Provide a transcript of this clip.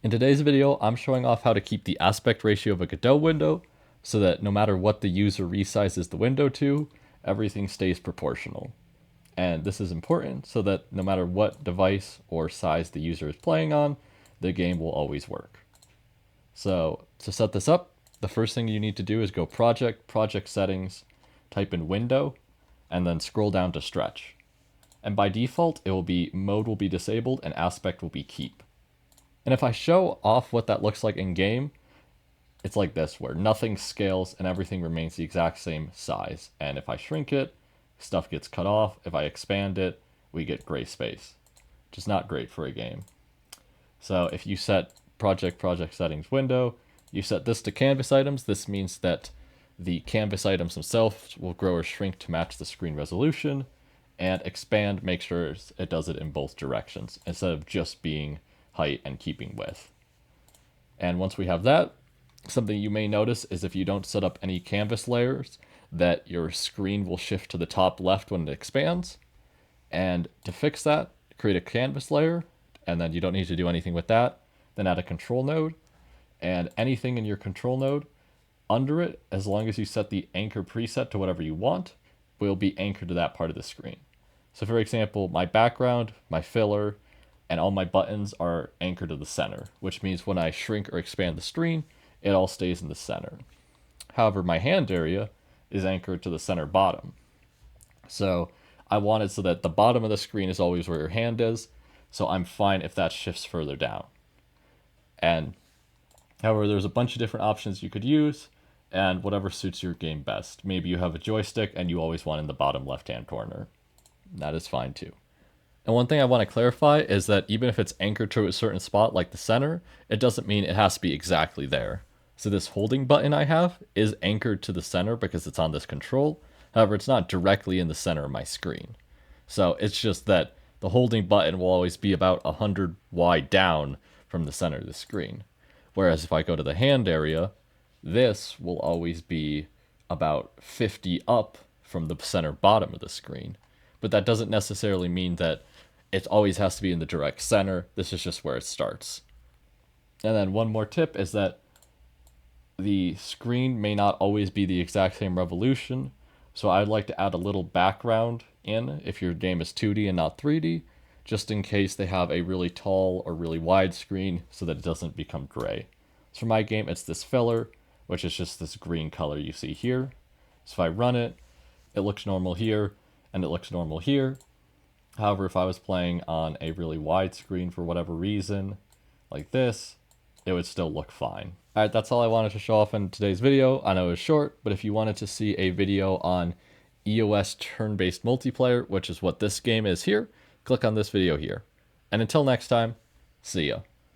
In today's video, I'm showing off how to keep the aspect ratio of a Godot window so that no matter what the user resizes the window to, everything stays proportional. And this is important so that no matter what device or size the user is playing on, the game will always work. So to set this up, the first thing you need to do is go Project Settings, type in Window, and then scroll down to Stretch. And by default, it will be Mode will be disabled and Aspect will be Keep. And if I show off what that looks like in game, it's like this, where nothing scales and everything remains the exact same size. And if I shrink it, stuff gets cut off. If I expand it, we get gray space, which is not great for a game. So if you set Project Settings window, you set this to canvas items, this means that the canvas items themselves will grow or shrink to match the screen resolution, and expand, make sure it does it in both directions instead of just being height and keeping width. And once we have that, something you may notice is if you don't set up any canvas layers, that your screen will shift to the top left when it expands. And to fix that, create a canvas layer, and then you don't need to do anything with that. Then add a control node, and anything in your control node, under it, as long as you set the anchor preset to whatever you want, will be anchored to that part of the screen. So for example, my background, my filler, and all my buttons are anchored to the center, which means when I shrink or expand the screen, it all stays in the center. However, my hand area is anchored to the center bottom. So I want it so that the bottom of the screen is always where your hand is, so I'm fine if that shifts further down. And however, there's a bunch of different options you could use, and whatever suits your game best. Maybe you have a joystick and you always want in the bottom left-hand corner. That is fine too. And one thing I want to clarify is that even if it's anchored to a certain spot like the center, it doesn't mean it has to be exactly there. So this holding button I have is anchored to the center because it's on this control. However, it's not directly in the center of my screen. So it's just that the holding button will always be about 100 wide down from the center of the screen. Whereas if I go to the hand area, this will always be about 50 up from the center bottom of the screen. But that doesn't necessarily mean that it always has to be in the direct center. This is just where it starts. And then one more tip is that the screen may not always be the exact same revolution. So I'd like to add a little background in if your game is 2D and not 3D, just in case they have a really tall or really wide screen so that it doesn't become gray. So for my game, it's this filler, which is just this green color you see here. So if I run it, it looks normal here, and it looks normal here. However, if I was playing on a really wide screen for whatever reason, like this, it would still look fine. Alright, that's all I wanted to show off in today's video. I know it was short, but if you wanted to see a video on EOS turn-based multiplayer, which is what this game is here, click on this video here. And until next time, see ya.